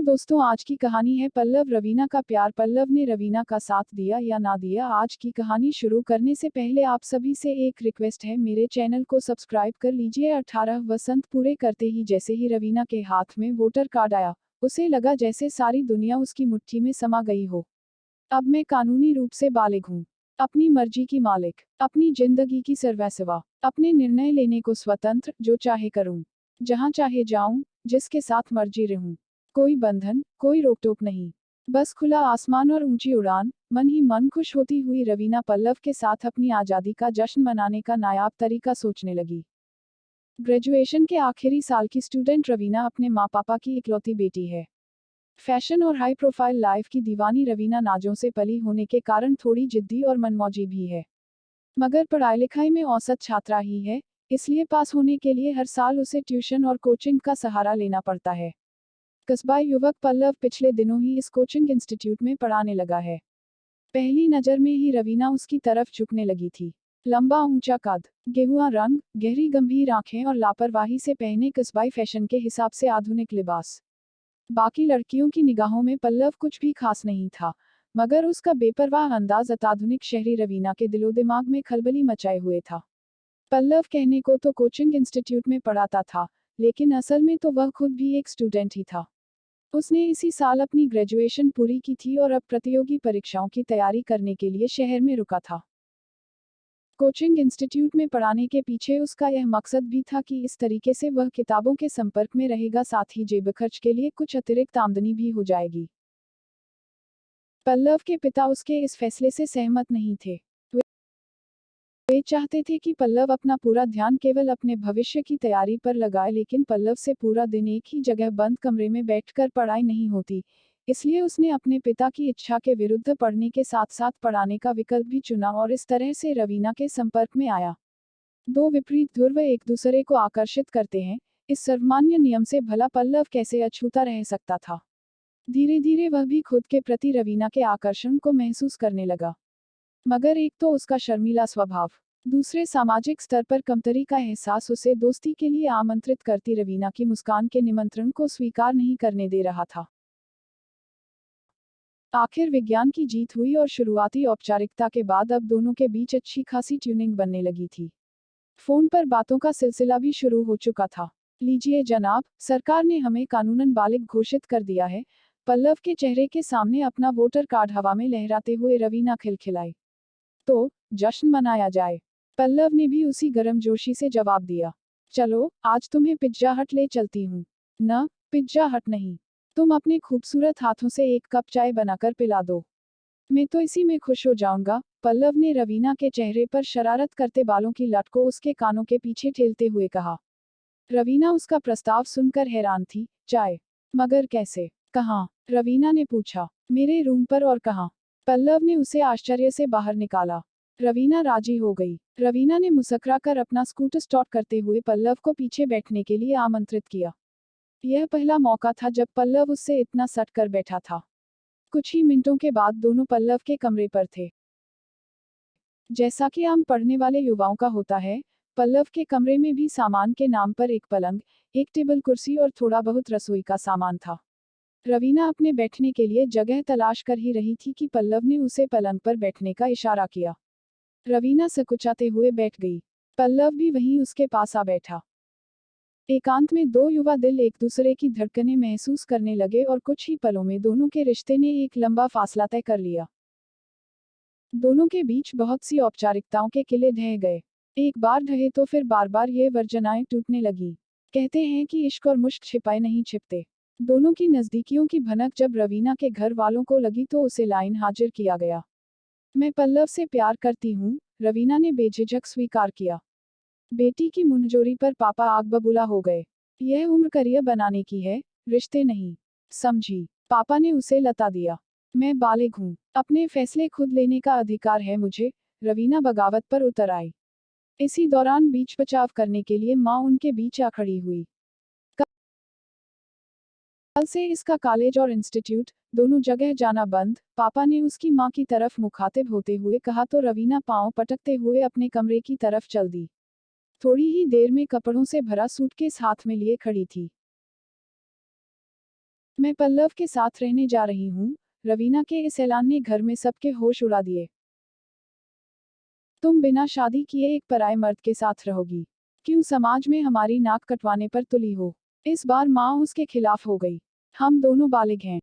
दोस्तों, आज की कहानी है पल्लव रवीना का प्यार। पल्लव ने रवीना का साथ दिया या ना दिया। आज की कहानी शुरू करने से पहले आप सभी से एक रिक्वेस्ट है, मेरे चैनल को सब्सक्राइब कर लीजिए। 18 वसंत पूरे करते ही जैसे ही रवीना के हाथ में वोटर कार्ड आया, उसे लगा जैसे सारी दुनिया उसकी मुट्ठी में समा गई हो। अब मैं कानूनी रूप से बालिग हूँ, अपनी मर्जी की मालिक, अपनी जिंदगी की सर्वस्वा, अपने निर्णय लेने को स्वतंत्र, जो चाहे करूँ, जहाँ चाहे जाऊँ, जिसके साथ मर्जी रहूँ। कोई बंधन, कोई रोक टोक नहीं, बस खुला आसमान और ऊंची उड़ान। मन ही मन खुश होती हुई रवीना पल्लव के साथ अपनी आज़ादी का जश्न मनाने का नायाब तरीका सोचने लगी। ग्रेजुएशन के आखिरी साल की स्टूडेंट रवीना अपने माँ पापा की इकलौती बेटी है। फैशन और हाई प्रोफाइल लाइफ की दीवानी रवीना नाजों से पली होने के कारण थोड़ी जिद्दी और मनमौजी भी है, मगर पढ़ाई लिखाई में औसत छात्रा ही है, इसलिए पास होने के लिए हर साल उसे ट्यूशन और कोचिंग का सहारा लेना पड़ता है। कस्बा युवक पल्लव पिछले दिनों ही इस कोचिंग इंस्टीट्यूट में पढ़ाने लगा है। पहली नज़र में ही रवीना उसकी तरफ झुकने लगी थी। लंबा ऊंचा कद, गेहुआ रंग, गहरी गंभीर आंखें और लापरवाही से पहने कस्बाई फैशन के हिसाब से आधुनिक लिबास। बाकी लड़कियों की निगाहों में पल्लव कुछ भी खास नहीं था, मगर उसका बेपरवाह अंदाज अत्याधुनिक शहरी रवीना के दिलो दिमाग में खलबली मचाए हुए था। पल्लव कहने को तो कोचिंग इंस्टीट्यूट में पढ़ाता था, लेकिन असल में तो वह खुद भी एक स्टूडेंट ही था। उसने इसी साल अपनी ग्रेजुएशन पूरी की थी और अब प्रतियोगी परीक्षाओं की तैयारी करने के लिए शहर में रुका था। कोचिंग इंस्टीट्यूट में पढ़ाने के पीछे उसका यह मकसद भी था कि इस तरीके से वह किताबों के संपर्क में रहेगा, साथ ही जेब खर्च के लिए कुछ अतिरिक्त आमदनी भी हो जाएगी। पल्लव के पिता उसके इस फैसले से सहमत नहीं थे। वे चाहते थे कि पल्लव अपना पूरा ध्यान केवल अपने भविष्य की तैयारी पर लगाए, लेकिन पल्लव से पूरा दिन एक ही जगह बंद कमरे में बैठकर पढ़ाई नहीं होती, इसलिए उसने अपने पिता की इच्छा के विरुद्ध पढ़ने के साथ साथ पढ़ाने का विकल्प भी चुना और इस तरह से रवीना के संपर्क में आया। दो विपरीत ध्रुव एक दूसरे को आकर्षित करते हैं, इस सर्वमान्य नियम से भला पल्लव कैसे अछूता रह सकता था। धीरे धीरे वह भी खुद के प्रति रवीना के आकर्षण को महसूस करने लगा, मगर एक तो उसका शर्मीला स्वभाव, दूसरे सामाजिक स्तर पर कमतरी का एहसास उसे दोस्ती के लिए आमंत्रित करती रवीना की मुस्कान के निमंत्रण को स्वीकार नहीं करने दे रहा था। आखिर विज्ञान की जीत हुई और शुरुआती औपचारिकता के बाद अब दोनों के बीच अच्छी खासी ट्यूनिंग बनने लगी थी। फोन पर बातों का सिलसिला भी शुरू हो चुका था। लीजिए जनाब, सरकार ने हमें कानूनन बालिग घोषित कर दिया है। पल्लव के चेहरे के सामने अपना वोटर कार्ड हवा में लहराते हुए रवीना खिलखिलाई। तो जश्न मनाया जाए, पल्लव ने भी उसी गर्मजोशी से जवाब दिया। चलो, आज तुम्हें पिज्जा हट ले चलती हूँ। न, पिज्जा हट नहीं, तुम अपने खूबसूरत हाथों से एक कप चाय बनाकर पिला दो, मैं तो इसी में खुश हो जाऊंगा। पल्लव ने रवीना के चेहरे पर शरारत करते बालों की लट को उसके कानों के पीछे ठेलते हुए कहा। रवीना उसका प्रस्ताव सुनकर हैरान थी। चाय? मगर कैसे, कहाँ? रवीना ने पूछा। मेरे रूम पर। और कहाँ? पल्लव ने उसे आश्चर्य से बाहर निकाला। रवीना राजी हो गई। रवीना ने मुस्कुरा कर अपना स्कूटर स्टार्ट करते हुए पल्लव को पीछे बैठने के लिए आमंत्रित किया। यह पहला मौका था जब पल्लव उससे इतना सट कर बैठा था। कुछ ही मिनटों के बाद दोनों पल्लव के कमरे पर थे। जैसा कि आम पढ़ने वाले युवाओं का होता है, पल्लव के कमरे में भी सामान के नाम पर एक पलंग, एक टेबल कुर्सी और थोड़ा बहुत रसोई का सामान था। रवीना अपने बैठने के लिए जगह तलाश कर ही रही थी कि पल्लव ने उसे पलंग पर बैठने का इशारा किया। रवीना सकुचाते हुए बैठ गई। पल्लव भी वहीं उसके पास आ बैठा। एकांत में दो युवा दिल एक दूसरे की धड़कनें महसूस करने लगे और कुछ ही पलों में दोनों के रिश्ते ने एक लंबा फासला तय कर लिया। दोनों के बीच बहुत सी औपचारिकताओं के किले ढह गए। एक बार ढहे तो फिर बार बार ये वर्जनाएं टूटने लगी। कहते हैं कि इश्क और मुश्क छिपाए नहीं छिपते। दोनों की नजदीकियों की भनक जब रवीना के घर वालों को लगी तो उसे लाइन हाजिर किया गया। मैं पल्लव से प्यार करती हूँ, रवीना ने बेझिझक स्वीकार किया। बेटी की मुंहजोरी पर पापा आग बबूला हो गए। यह उम्र करियर बनाने की है, रिश्ते नहीं, समझी? पापा ने उसे लता दिया। मैं बालिग हूँ, अपने फैसले खुद लेने का अधिकार है मुझे। रवीना बगावत पर उतर आई। इसी दौरान बीच बचाव करने के लिए माँ उनके बीच आ खड़ी हुई। कल से इसका कॉलेज और इंस्टीट्यूट दोनों जगह जाना बंद, पापा ने उसकी माँ की तरफ मुखातिब होते हुए कहा तो रवीना पांव पटकते हुए अपने कमरे की तरफ चल दी। थोड़ी ही देर में कपड़ों से भरा सूटकेस हाथ में लिए खड़ी थी। मैं पल्लव के साथ रहने जा रही हूँ। रवीना के इस ऐलान ने घर में सबके होश उड़ा दिए। तुम बिना शादी किए एक पराये मर्द के साथ रहोगी? क्यों समाज में हमारी नाक कटवाने पर तुली हो? इस बार माँ उसके खिलाफ हो गई। हम दोनों बालिग हैं।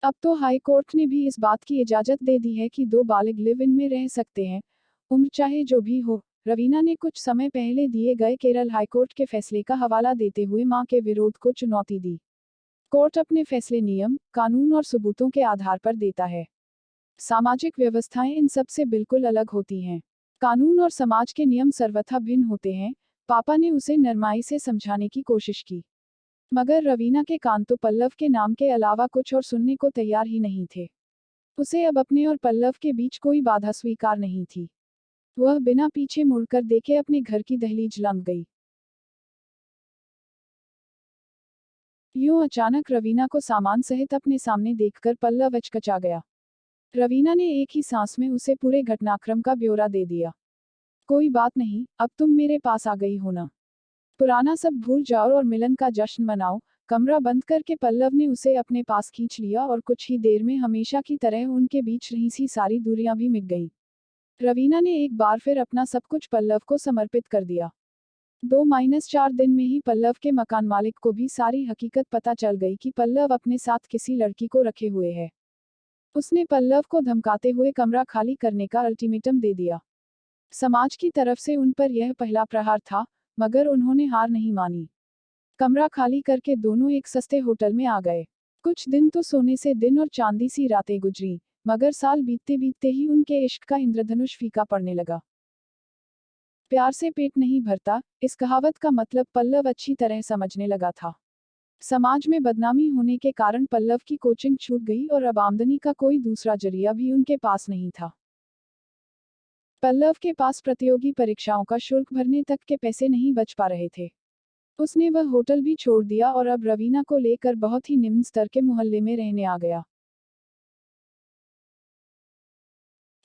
अब तो हाई कोर्ट ने भी इस बात की इजाजत दे दी है कि दो बालिग लिव इन में रह सकते हैं, उम्र चाहे जो भी हो। रवीना ने कुछ समय पहले दिए गए केरल हाईकोर्ट के फैसले का हवाला देते हुए मां के विरोध को चुनौती दी। कोर्ट अपने फैसले नियम, कानून और सबूतों के आधार पर देता है। सामाजिक व्यवस्थाएं इन सब से बिल्कुल अलग होती हैं। कानून और समाज के नियम सर्वथा भिन्न होते हैं। पापा ने उसे नरमाई से समझाने की कोशिश की, मगर रवीना के कान तो पल्लव के नाम के अलावा कुछ और सुनने को तैयार ही नहीं थे। उसे अब अपने और पल्लव के बीच कोई बाधा स्वीकार नहीं थी। वह बिना पीछे मुड़कर देखे अपने घर की दहलीज लंघ गई। यूं अचानक रवीना को सामान सहित अपने सामने देखकर पल्लव अचकचा गया। रवीना ने एक ही सांस में उसे पूरे घटनाक्रम का ब्यौरा दे दिया। कोई बात नहीं, अब तुम मेरे पास आ गई हो ना। पुराना सब भूल जाओ और मिलन का जश्न मनाओ। कमरा बंद करके पल्लव ने उसे अपने पास खींच लिया और कुछ ही देर में हमेशा की तरह उनके बीच रही सी सारी दूरियां भी मिट गईं। रवीना ने एक बार फिर अपना सब कुछ पल्लव को समर्पित कर दिया। 2-4 दिन में ही पल्लव के मकान मालिक को भी सारी हकीकत पता चल गई कि पल्लव अपने साथ किसी लड़की को रखे हुए है। उसने पल्लव को धमकाते हुए कमरा खाली करने का अल्टीमेटम दे दिया। समाज की तरफ से उन पर यह पहला प्रहार था, मगर उन्होंने हार नहीं मानी। कमरा खाली करके दोनों एक सस्ते होटल में आ गए। कुछ दिन तो सोने से दिन और चांदी सी रातें गुजरी, मगर साल बीतते बीतते ही उनके इश्क का इंद्रधनुष फीका पड़ने लगा। प्यार से पेट नहीं भरता, इस कहावत का मतलब पल्लव अच्छी तरह समझने लगा था। समाज में बदनामी होने के कारण पल्लव की कोचिंग छूट गई और अब आमदनी का कोई दूसरा जरिया भी उनके पास नहीं था। पल्लव के पास प्रतियोगी परीक्षाओं का शुल्क भरने तक के पैसे नहीं बच पा रहे थे। उसने वह होटल भी छोड़ दिया और अब रवीना को लेकर बहुत ही निम्न स्तर के मोहल्ले में रहने आ गया।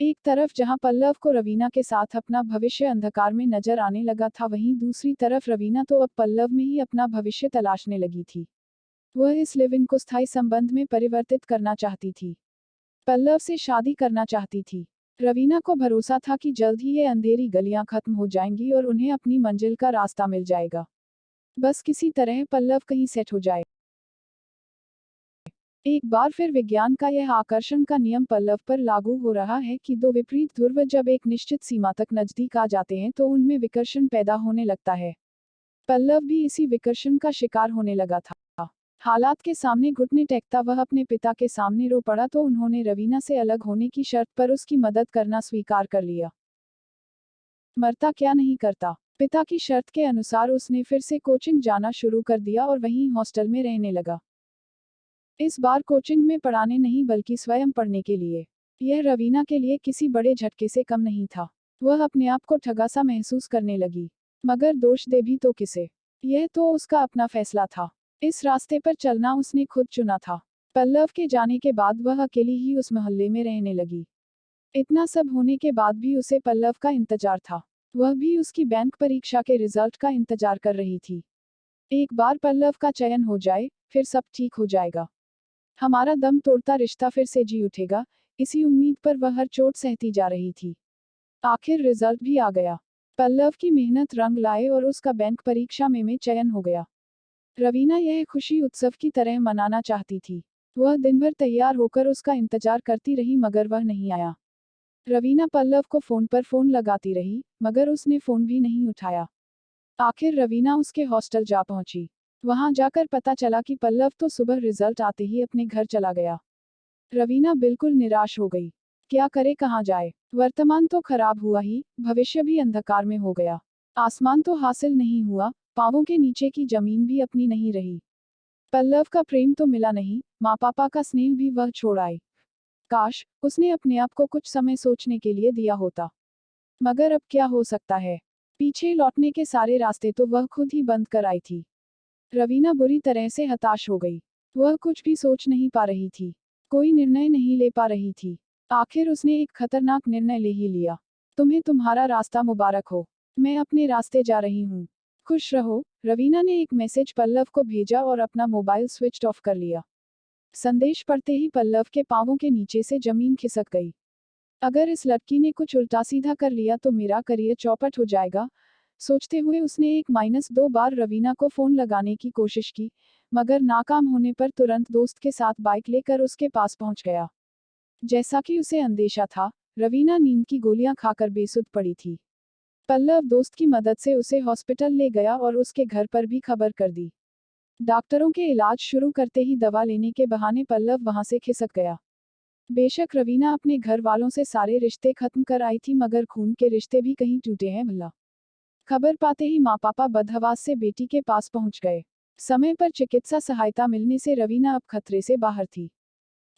एक तरफ जहां पल्लव को रवीना के साथ अपना भविष्य अंधकार में नजर आने लगा था, वहीं दूसरी तरफ रवीना तो अब पल्लव में ही अपना भविष्य तलाशने लगी थी। वह इस लिव इन को स्थायी संबंध में परिवर्तित करना चाहती थी। पल्लव से शादी करना चाहती थी। रवीना को भरोसा था कि जल्द ही ये अंधेरी गलियां खत्म हो जाएंगी और उन्हें अपनी मंजिल का रास्ता मिल जाएगा। बस किसी तरह पल्लव कहीं सेट हो जाए। एक बार फिर विज्ञान का यह आकर्षण का नियम पल्लव पर लागू हो रहा है कि दो विपरीत ध्रुव जब एक निश्चित सीमा तक नजदीक आ जाते हैं तो उनमें विकर्षण पैदा होने लगता है। पल्लव भी इसी विकर्षण का शिकार होने लगा था। हालात के सामने घुटने टेकता वह अपने पिता के सामने रो पड़ा तो उन्होंने रवीना से अलग होने की शर्त पर उसकी मदद करना स्वीकार कर लिया। मरता क्या नहीं करता। पिता की शर्त के अनुसार उसने फिर से कोचिंग जाना शुरू कर दिया और वहीं हॉस्टल में रहने लगा। इस बार कोचिंग में पढ़ाने नहीं बल्कि स्वयं पढ़ने के लिए। यह रवीना के लिए किसी बड़े झटके से कम नहीं था। वह अपने आप को ठगा सा महसूस करने लगी। मगर दोष दे भी तो किसे? यह तो उसका अपना फैसला था। इस रास्ते पर चलना उसने खुद चुना था। पल्लव के जाने के बाद वह अकेली ही उस मोहल्ले में रहने लगी। इतना सब होने के बाद भी उसे पल्लव का इंतजार था। वह भी उसकी बैंक परीक्षा के रिजल्ट का इंतजार कर रही थी। एक बार पल्लव का चयन हो जाए, फिर सब ठीक हो जाएगा। हमारा दम तोड़ता रिश्ता फिर से जी उठेगा, इसी उम्मीद पर वह हर चोट सहती जा रही थी। आखिर रिजल्ट भी आ गया। पल्लव की मेहनत रंग लाए और उसका बैंक परीक्षा में चयन हो गया। रवीना यह खुशी उत्सव की तरह मनाना चाहती थी। वह दिन भर तैयार होकर उसका इंतजार करती रही मगर वह नहीं आया। रवीना पल्लव को फोन पर फोन लगाती रही, मगर उसने फोन भी नहीं उठाया। आखिर रवीना उसके हॉस्टल जा पहुंची। वहां जाकर पता चला कि पल्लव तो सुबह रिजल्ट आते ही अपने घर चला गया। रवीना बिल्कुल निराश हो गई। क्या करे कहां जाए? वर्तमान तो खराब हुआ ही, भविष्य भी अंधकार में हो गया। आसमान तो हासिल नहीं हुआ, पांवों के नीचे की जमीन भी अपनी नहीं रही। पल्लव का प्रेम तो मिला नहीं, माँ पापा का स्नेह भी वह छोड़ आई। काश उसने अपने आप को कुछ समय सोचने के लिए दिया होता। मगर अब क्या हो सकता है? पीछे लौटने के सारे रास्ते तो वह खुद ही बंद कर आई थी। रवीना बुरी तरह से हताश हो गई। वह कुछ भी सोच नहीं पा रही थी। कोई निर्णय नहीं ले पा रही थी। आखिर उसने एक खतरनाक निर्णय ले ही लिया। तुम्हें तुम्हारा रास्ता मुबारक हो। मैं अपने रास्ते जा रही हूँ। खुश रहो। रवीना ने एक मैसेज पल्लव को भेजा और अपना मोबाइल स्विच ऑफ कर लिया। संदेश पढ़ते ही पल्लव के पांवों के नीचे से जमीन खिसक गई। अगर इस लड़की ने कुछ उल्टा सीधा कर लिया तो मेरा करियर चौपट हो जाएगा, सोचते हुए उसने 1-2 बार रवीना को फोन लगाने की कोशिश की, मगर नाकाम होने पर तुरंत दोस्त के साथ बाइक लेकर उसके पास पहुंच गया। जैसा कि उसे अंदेशा था, रवीना नींद की गोलियां खाकर बेसुध पड़ी थी। पल्लव दोस्त की मदद से उसे हॉस्पिटल ले गया और उसके घर पर भी खबर कर दी। डॉक्टरों के इलाज शुरू करते ही दवा लेने के बहाने पल्लव वहां से खिसक गया। बेशक रवीना अपने घर वालों से सारे रिश्ते खत्म कर आई थी, मगर खून के रिश्ते भी कहीं टूटे हैं भला। खबर पाते ही माँ पापा बदहवास से बेटी के पास पहुंच गए। समय पर चिकित्सा सहायता मिलने से रवीना अब खतरे से बाहर थी।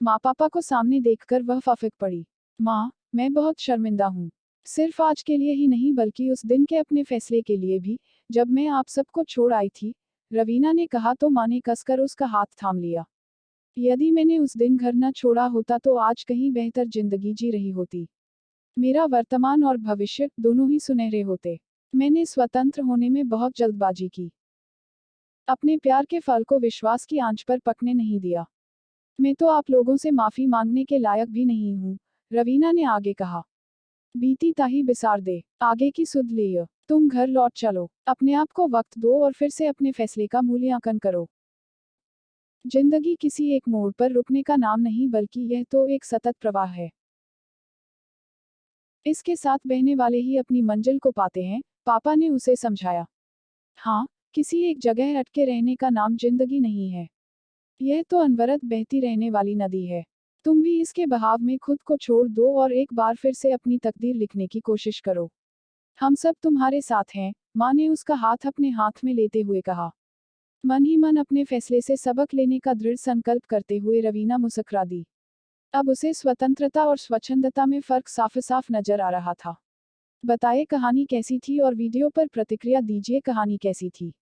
माँ पापा को सामने देखकर वह फाफिक पड़ी। माँ, मैं बहुत शर्मिंदा हूँ। सिर्फ आज के लिए ही नहीं बल्कि उस दिन के अपने फैसले के लिए भी, जब मैं आप सबको छोड़ आई थी, रवीना ने कहा तो माँ ने कसकर उसका हाथ थाम लिया। यदि मैंने उस दिन घर न छोड़ा होता तो आज कहीं बेहतर जिंदगी जी रही होती। मेरा वर्तमान और भविष्य दोनों ही सुनहरे होते। मैंने स्वतंत्र होने में बहुत जल्दबाजी की। अपने प्यार के फल को विश्वास की आंच पर पकने नहीं दिया। मैं तो आप लोगों से माफी मांगने के लायक भी नहीं हूँ, रवीना ने आगे कहा। बीती ताही बिसार दे, आगे की सुध ले। तुम घर लौट चलो, अपने आप को वक्त दो और फिर से अपने फैसले का मूल्यांकन करो। जिंदगी किसी एक मोड़ पर रुकने का नाम नहीं बल्कि यह तो एक सतत प्रवाह है। इसके साथ बहने वाले ही अपनी मंजिल को पाते हैं, पापा ने उसे समझाया। हाँ, किसी एक जगह अटके रहने का नाम जिंदगी नहीं है। यह तो अनवरत बहती रहने वाली नदी है। तुम भी इसके बहाव में खुद को छोड़ दो और एक बार फिर से अपनी तकदीर लिखने की कोशिश करो। हम सब तुम्हारे साथ हैं, माँ ने उसका हाथ अपने हाथ में लेते हुए कहा। मन ही मन अपने फैसले से सबक लेने का दृढ़ संकल्प करते हुए रवीना मुस्कुरा दी। अब उसे स्वतंत्रता और स्वच्छंदता में फर्क साफ साफ नजर आ रहा था। बताएं कहानी कैसी थी और वीडियो पर प्रतिक्रिया दीजिए, कहानी कैसी थी।